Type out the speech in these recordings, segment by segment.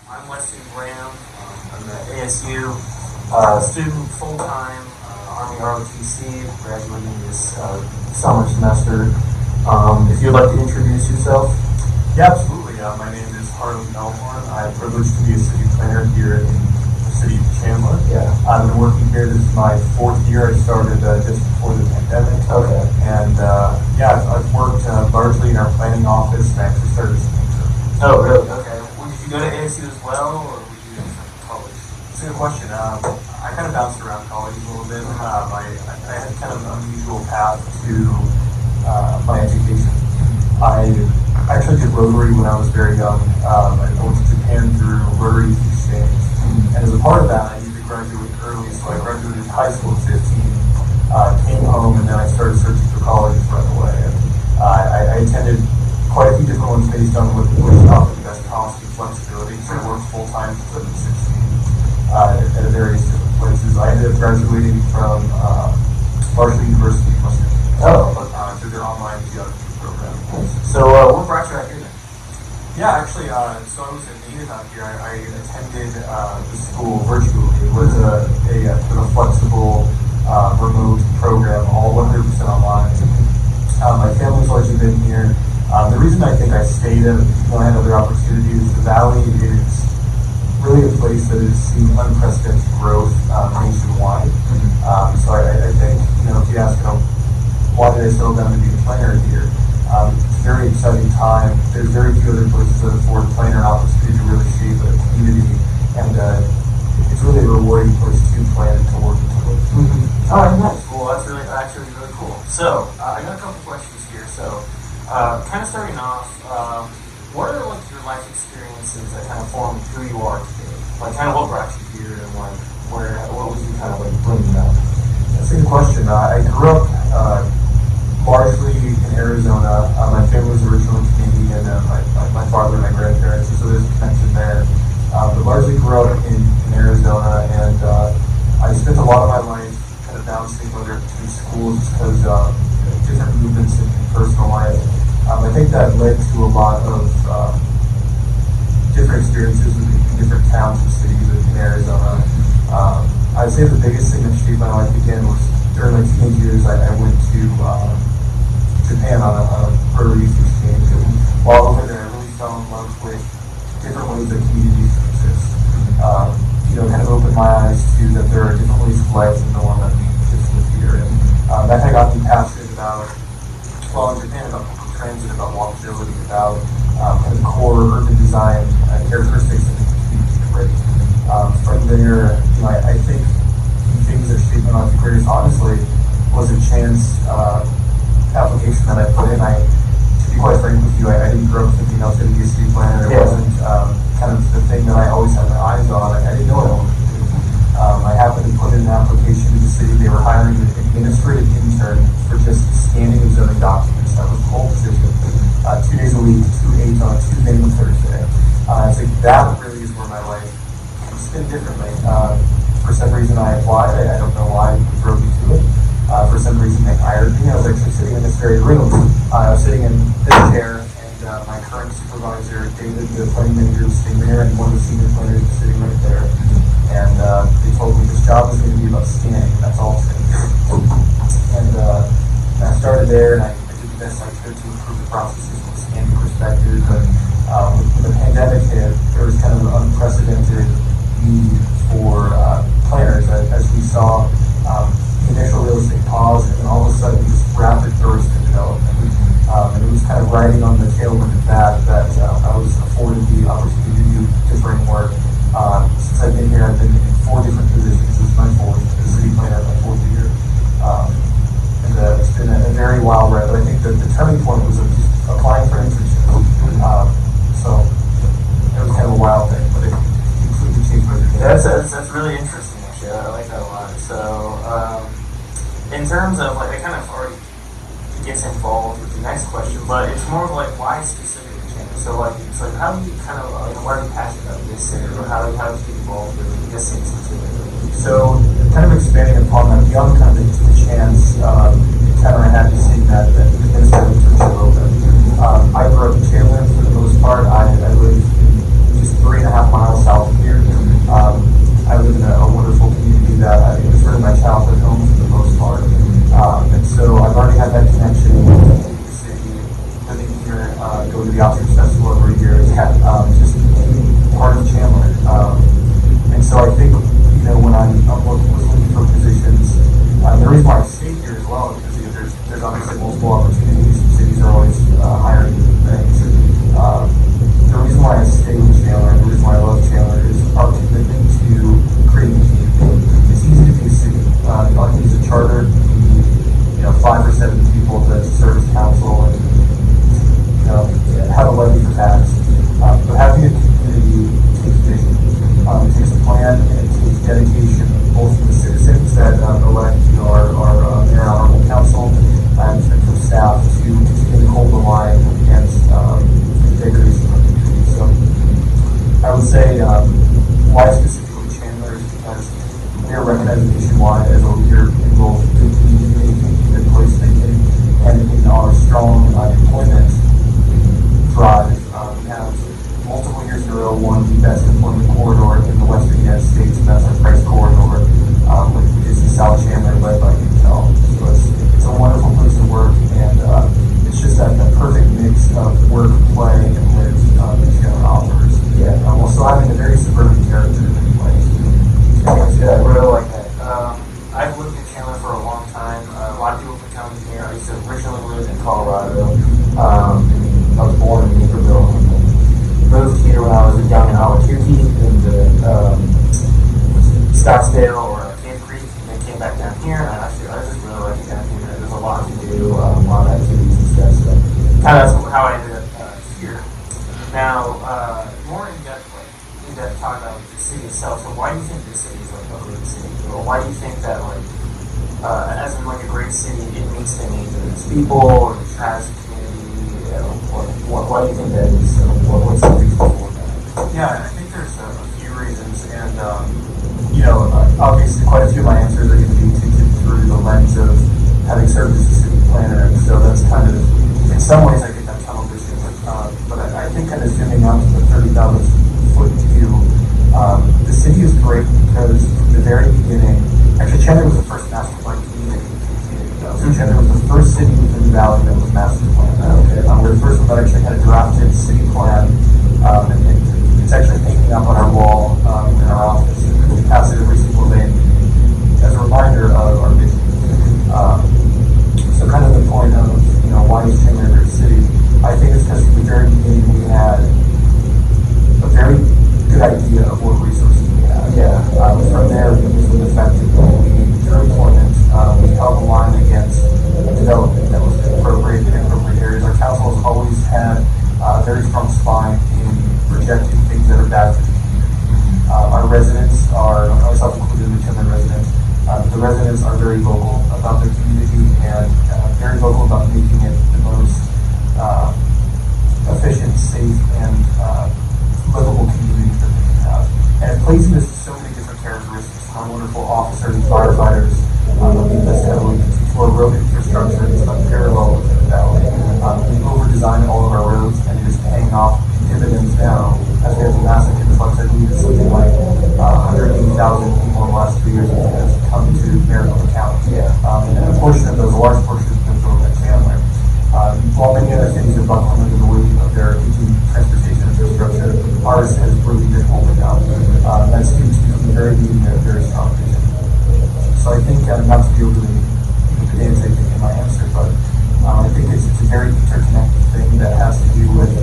I'm Weston Graham. I'm an ASU student, full-time, Army ROTC, graduating this summer semester. If you'd like to introduce yourself. Yeah, absolutely. My name is Harley Mehlhorn. I'm privileged to be a city planner here in the city of Chandler. Yeah. I've been working here. This is my 4th year. I started just before the pandemic. Okay. And I've worked largely in our planning office, and I actually started as an intern. Oh, really? Okay. Well, did you go to ASU as well, or were you in college? It's a good question. I kind of bounced around college a little bit. I had kind of an unusual path to my education. I actually did Rotary when I was very young. I went to Japan through Rotary Exchange. And as a part of that, I needed to graduate early, so I graduated high school at 15, came home, and then I started searching for colleges right away. And, I attended quite a few different ones based on what offered the best cost and flexibility. So I worked full-time since I was 16 at various different places. I ended up graduating from Marshall University in Western through their online geography program. So what brought you out here then? Yeah, actually, so I was a native out here. I attended the school virtually. It was a flexible remote program, all 100% online. My family's largely been here. The reason I think I stayed, even though I had other opportunities, the Valley is really a place that has seen unprecedented growth nationwide. So I think, if you ask, why did I settle down to be a planner here? It's a very exciting time. There's very few other places that afford planner opportunity to really shape a community, and it's really a rewarding place to plan and to work towards. All right, nice. Well, that's actually really cool. So I got a couple questions here. So kind of starting off, what are like your life experiences that kind of form who you are today? Like kind of what brought you here, and like what was you kind of like bringing up? That's a good question. I grew up largely in Arizona. My family was originally Canadian, my father and my grandparents, so there's a connection there. But largely grew up in Arizona, and I spent a lot of my life kind of bouncing whether between schools because different movements in personal life. I think that led to a lot of different experiences in different towns and cities in Arizona. I'd say the biggest thing that shaped my life again was during my teenage years. I went to Japan on a Rotary exchange. And while over there, I really fell in love with different ways that communities exist. Kind of opened my eyes to that there are different ways of life than the one that we just live here. And that kind of got me passionate about, in Japan, about public transit, about walkability, about kind of core urban design characteristics that make the community great. From there, I think the things that shaped my life the greatest, honestly, was a chance application that I put in. To be quite frank with you, I didn't grow up thinking I was going to be a city planner. It wasn't kind of the thing that I always had my eyes on. I didn't know what I wanted to do. I happened to put in an application to the city. They were hiring an administrative intern for just scanning and zoning documents. That was the whole position. 2 days a week, 2 8 on a Tuesday and a Thursday. I think that really is where my life spin differently. For some reason I applied. I don't know why it drove me to it. For some reason they hired me. I was actually sitting in this very room. I was sitting in this chair, and my current supervisor, David, the planning manager, was sitting there, and one of the senior planners was sitting right there. And they told me this job was going to be about scanning. That's all it's going to be. And I started there, and I did the best I could to improve the processes from a scanning perspective. But when the pandemic hit, there was kind of an unprecedented need for planners, as we saw initial real estate pause, and then all of a sudden this rapid burst in development. And it was kind of riding on the tailwind of that I was afforded the opportunity to do different work. Since I've been here, I've been in 4 different positions. This is my 4th, the city planner, my 4th year. And it's been a very wild ride, but I think that the turning point was just applying for an internship. So it was kind of a wild thing, but it completely changed my trajectory. That's really interesting, actually. I like that a lot. So in terms of like, I kind of already gets involved with the next question, but it's more of like why specifically Chandler? So like it's like how do you kind of like why are you passionate about this city, or how do you get involved with this city specifically? So kind of expanding upon that beyond kind of the chance encounter I had to see that administrative internship open. I grew up in Chandler for the most part. I lived just 3.5 miles looks at multiple opportunities. Cities are always hiring things. The reason why I stay with Chandler, and the reason why I love Chandler, is our commitment to creating community. It's easy to be a city. You all need a charter. You need 5 or 7 people to serve as council and have a levy for tax. But having a community takes vision. It takes a plan and it takes dedication, both from the citizens that elect our mayor and honorable council and from staff to continue to hold the line against degradation of the community. So I would say why specifically Chandler is because we are recognized nationwide as a leader in both good community making, good place making, and in our strong employment drive. We have multiple years in a row won the best employment corridor in the Western United States, and that's our price corridor, which is in South Chandler, led by Intel. So it's a wonderful place to work, and it's just that perfect mix of work, play, and live that Chandler offers. Yeah, while still having a very suburban character in many ways. Yeah, I really like that. I've lived in Chandler for a long time. A lot of people have been coming here. I used to originally live in Colorado. I was born in Naperville and then moved here when I was young in Albuquerque in Scottsdale or Cave Creek, and then came back down here. And I just really like it down here. There's a lot to do, a lot of activities and stuff. So kind of that's how I ended up here. Now, more in depth talk about the city itself. So why do you think this city is like a great city? Or why do you think that as in like a great city, it meets the needs of its people or the trans community? Why do you think that is? So what's the reason for that? Yeah, I think there's a few reasons, and obviously quite a few of my answers are going to be taken through the lens of having served as a city planner, and so that's kind of, in some ways, I get that tunnel vision. But I think kind of zooming out to the 30,000 foot view, the city is great because from the very beginning, actually Chandler was the first master plan community. So Chandler was the first city within the valley that was master plan. We're the first one that actually had a drafted city plan, and it's actually hanging up on our wall in our office. We pass it every single day as a reminder of our vision. So kind of the point of why is Chandler a great city? I think it's because from the very beginning we had a very good idea of what resources we had. Yeah. From there, we used them effectively. We needed their employment. We held the line against development that was inappropriate in inappropriate areas. Our council has always had a very strong spine in rejecting things that are bad for the community. Our residents are, myself included, the Chandler residents, the residents are very vocal about their community and very vocal about making it the most efficient, safe, and livable community that they can have. And it plays into so many different characteristics. Our wonderful officers and firefighters invest heavily into our road infrastructure. It's unparalleled within the valley. We over-designed all of our roads, and it is paying off dividends now as we have a massive influx. I believe it's something like 180,000 people in the last 3 years have come to Maricopa County. And a portion of those, a large portion of those are at Chandler. While many other cities are buckling under the weight of their aging transportation infrastructure, ours has really been holding up. That's due to from the very beginning a very strong vision. So I think, not to be overly pedantic in my answer, but I think it's a very interconnected thing that has to do with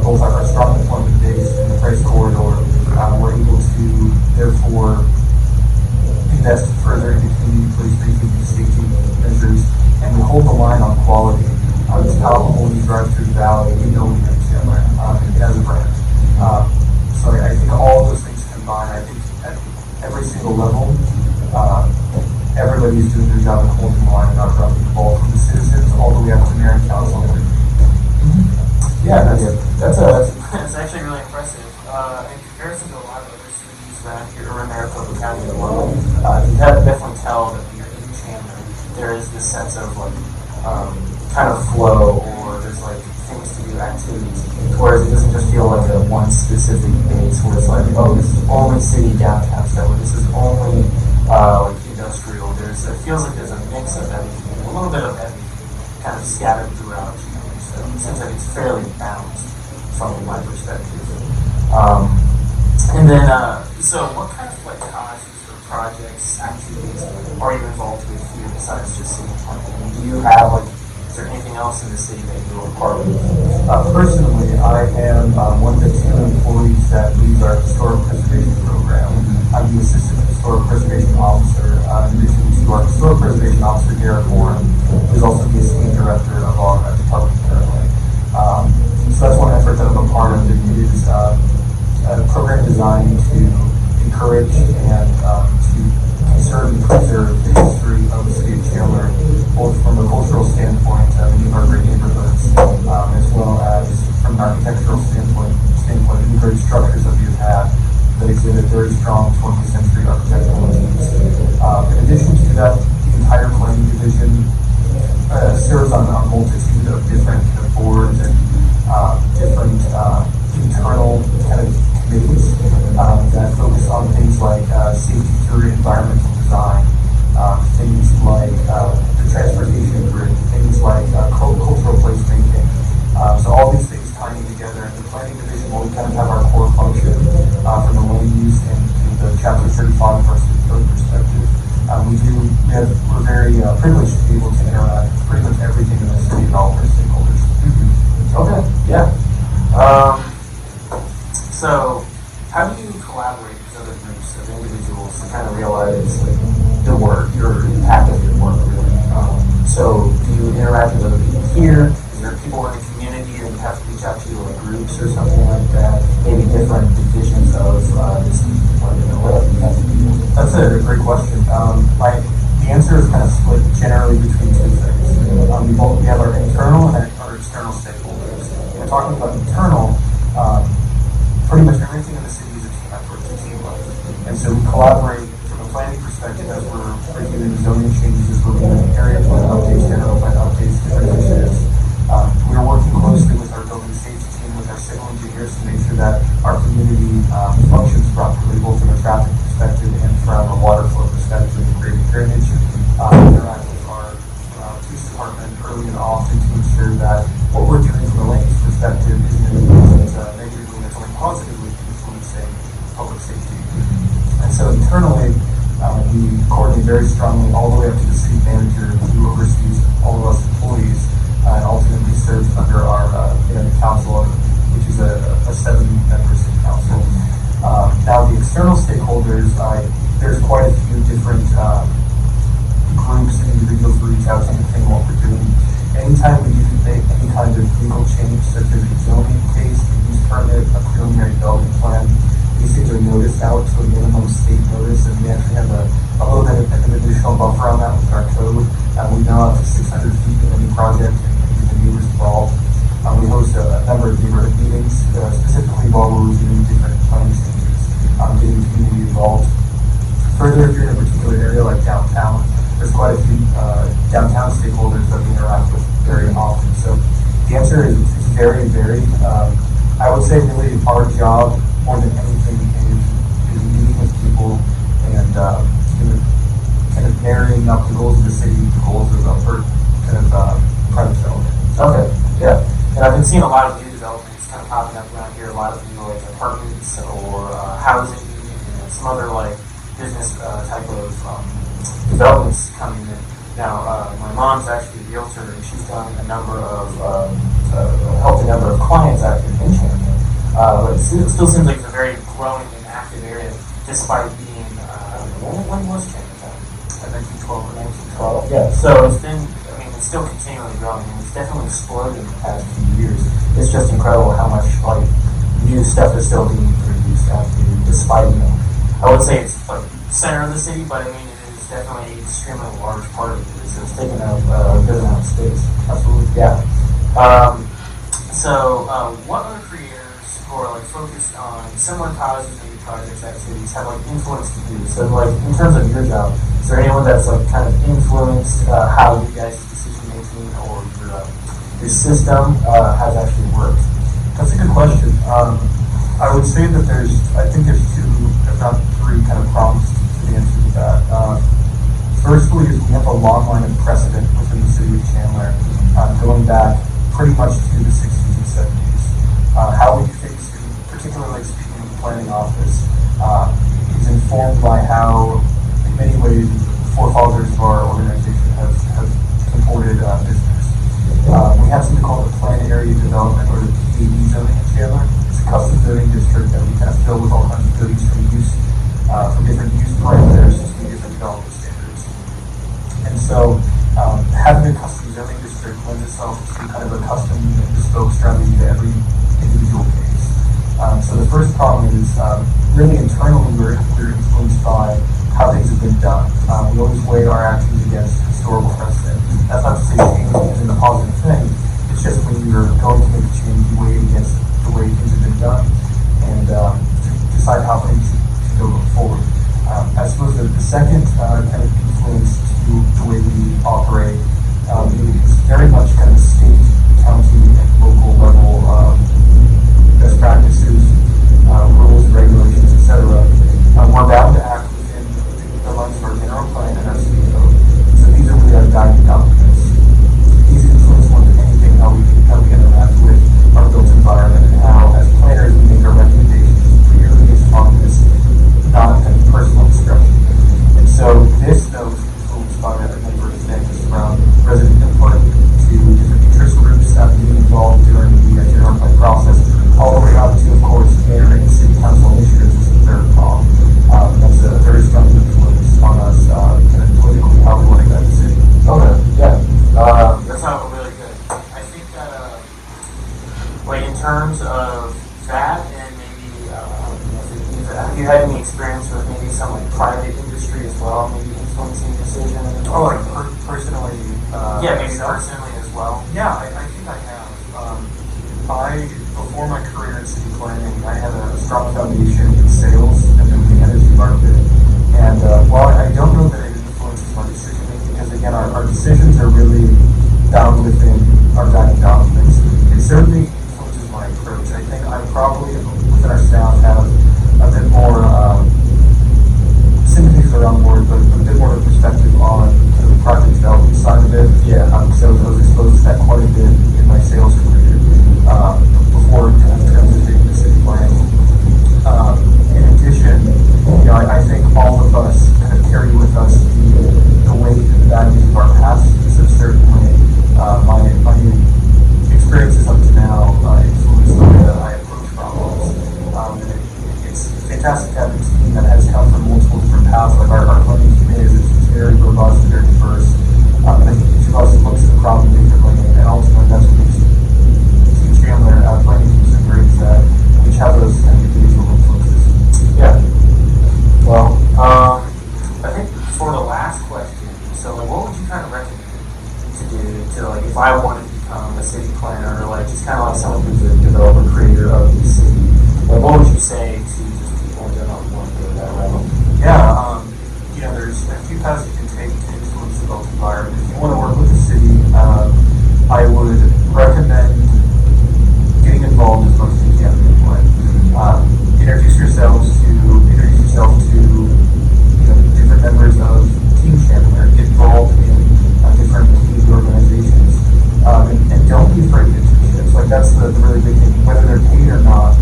both our strong employment base and the price corridor. We're able to, therefore, invest further into community place-making and safety measures, and we hold the line on quality. It's palpable when you drive through the valley. You know we have Chandler as a brand. So I think all of those things combined, I think at every single level, everybody's doing their job and holding the line and not dropping the ball, from the citizens all the way up to mayor and council. Yeah, that's actually really impressive. In comparison to a lot of other cities around here, around Maricopa County as well, you can definitely tell that when you're in Chandler, there is this sense of kind of flow, or there's things to do, activities. Whereas it doesn't just feel like a one specific base where it's this is only city downtown stuff, or this is only industrial. It feels like there's a mix of everything, a little bit of everything, kind of scattered throughout. So it seems like it's fairly balanced from my perspective. And then, so what kind of causes or projects, activities are you involved with here besides just city planning? Do you have Is there anything else in the city that you are part of? Personally, I am one of the 2 employees that leads our historic preservation program. I'm the Assistant Historic Preservation Officer, in addition to our Historic Preservation Officer, Mehlhorn, who is also the Assistant Director of our department currently. So that's one effort that I'm a part of. It is a program designed to encourage and to conserve and preserve the history of the city of Chandler, both from a cultural standpoint, many of our great neighborhoods, as well as from an architectural standpoint, many great structures that we've had that exhibit very strong 20th century architectural elements. In addition to that, the entire planning division serves on a multitude of different boards and different internal kind of committees that focus on things like safety through environmental design, things like the transportation grid, things like cultural placemaking. So all these things tying together, and the planning division will kind of have our core function from the land use and the Chapter 35 versus code perspective. We're very privileged to be able to interact with pretty much everything in the city and all of our stakeholders. Okay, yeah. So, how do you collaborate with other groups of individuals to kind of realize your work, your impact of your work, really? So, do you interact with other people here? Is there people in the community that you have to reach out to, like groups or something like that? Maybe different divisions of this department or whatever you have to do? That's a great question. The answer is kind of split generally between 2 things. We have our internal and our external stakeholders. We're talking about internal. Pretty much everything in the city is a team effort, it's a team life. And so we collaborate from a planning perspective as we're reviewing zoning changes, as we're doing area plan updates, general plan updates, different initiatives. We are working closely with our building safety team, with our civil engineers to make sure that our community functions properly, both from a traffic perspective and from a water flow perspective and creating drainage. Interact with our police department early and often to ensure that what we're doing from a land use perspective isn't negatively, it's only positively influencing public safety. And so internally, we coordinate very strongly all the way up to the city manager who oversees all of us employees and ultimately serves under our council, which is a 7-member city council. Now the external stakeholders, there's quite a few different groups and individuals who reach out to depending on what we're doing. Anytime we do make any kind of legal change, such as a zoning case, a use permit, a preliminary development plan, these things are noticed out to a minimum state notice, and we actually have a little bit of an additional buffer on that with our code. We know up to 600 feet of any project and get the neighbors involved. We host a number of neighborhood meetings, specifically while we're reviewing different planning stages, getting the community involved. Further, if you're in a particular area like downtown, there's quite a few downtown stakeholders that we interact with very often. So the answer is it's very varied. I would say really our job more than anything is meeting with people and kind of marrying up the goals of the city to the goals of private development. Okay, yeah. And I've been seeing a lot of new developments kind of popping up around here, a lot of new like apartments or housing and some other like business type of developments coming in. Now, my mom's actually a realtor, and she's done a number of helped a number of clients out here in Chandler. But it still seems like it's a very growing and active area, despite being when was Chandler? 1912 or 1912. Yeah. So it's been, it's still continually growing, and it's definitely exploded in the past few years. It's just incredible how much like new stuff is still being produced out here, despite I would say it's like center of the city, but it is definitely an extremely large part of it. So it's taking up a good amount of space. Absolutely, yeah. What other creators who are like focused on similar causes and projects, activities have like influenced you? So like in terms of your job, is there anyone that's like kind of influenced how you guys' decision making or your system has actually worked? That's a good question. I would say that I think there's 2, if not 3, kind of problems to the answer to that. Firstly, is we have a long line of precedent within the city of Chandler, going back pretty much to the 60s and 70s. How we do things, particularly speaking of the planning office, is informed by how, in many ways, the forefathers of our organization have comported business. lends itself to kind of a custom and bespoke strategy to every individual case. So the first problem is really internally we're influenced by how things have been done. We always weigh our actions against historical precedent. That's not to say change isn't a positive thing. It's just when you're going to make a change, you weigh it against the way things have been done and decide how things should go forward. I suppose the second kind of influence to the way we operate is very much kind of state, county, and local level best practices, rules and regulations, etc. We're bound to act within the lens of our general plan and our city code. So these are really our guiding documents. These influence more than anything how we interact with our built environment and how, as planners, we make our recommendations purely based upon this not kind of personal expression. And so this, though, is influenced by a number of things from resident input to different interest groups being involved during the general plan process, all the way up to, of course, mayor and city council initiatives is the third prong. That's a very strong influence on us, kind of politically, how we want to make that decision. Okay, yeah. That's not really good. I think that, like, in terms of that, and maybe, have you had any experience with maybe some, like, private industry as well, maybe influencing decision? Oh, like, personally? Yeah, maybe personally as well. Yeah, I think I have. Before my career in city planning, I had a strong foundation in sales and in the energy market. And while I don't know that it influences my decision making, because again, our decisions are really bound within our guiding documents, it certainly influences my approach. I think I probably, within our staff, have a bit more sympathies around the board, but a bit more of a perspective on the project development side of it. Yeah, so I was exposed to that quite a bit in my sales career before kind of transitioning to city planning. In addition, I think all of us kind of carry with us the weight and the values of our past. So certainly, my experiences up to now influence the way that I approach problems. It's fantastic to have a team that has come from multiple different paths. Like our planning team is very robust and very diverse. And I think each of us looks at the problem differently, and ultimately that's what makes Team Chandler planning teams so great, is that we each have those kind of individual influences. Yeah. Well, I think for the last question, so like, what would you kind of recommend to do to, like, if I wanted to become a city planner, or like just kind of like someone who's a developer, creator of the city, like what would you say to just people who don't want to go that route? Yeah, there's a few paths you can take to influence the built environment. If you want to work with the city, I would recommend getting involved as much as you can in the plan. Introduce yourself to different members of Team Chandler. Get involved in different community organizations, and don't be afraid of internships. Like that's the really big thing. Whether they're paid or not,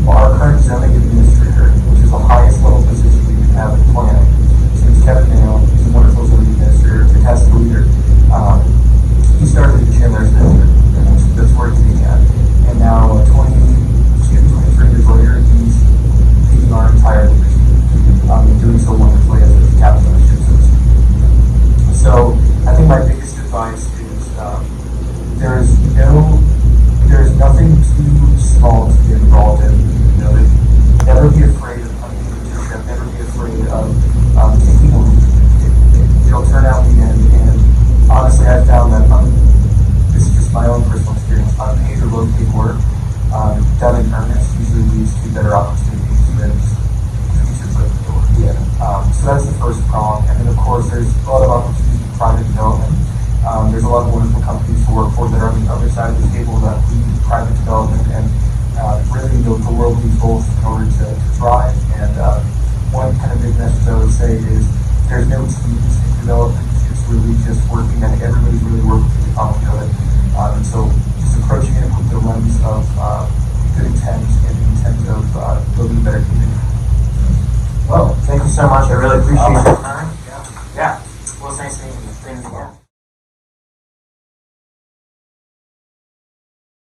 our current zoning administrator, which is the highest level position we can have in planning, his name's Kevin Mayo. He's a wonderful zoning administrator, fantastic leader. He started at Chandler as an intern, and that's where he's began. And now, 23 years later, he's leading our entire division, and doing so wonderfully as a captain of the ship, so to speak. So, I think my biggest advice is there's nothing too small to get involved in. Never be afraid of hunting a leadership. Never be afraid of taking a lead. It'll turn out in the end. And honestly, I've found that this is just my own personal experience. Unpaid or low-paid work done in earnest usually leads to better opportunities than just your foot in the door. Yeah. So that's the first prong. And then, of course, there's a lot of opportunities in private development. There's a lot of wonderful companies to work for that are on the other side of the table that lead private development, and really the world needs both in order to thrive. And one kind of big message I would say is there's no teams in development. It's really just working, and everybody's really working to the common good. And so just approaching it with the lens of good intent and the intent of building a better community. Well, thank you so much. I really appreciate your time. Yeah. Well, it's nice meeting you. Thank you.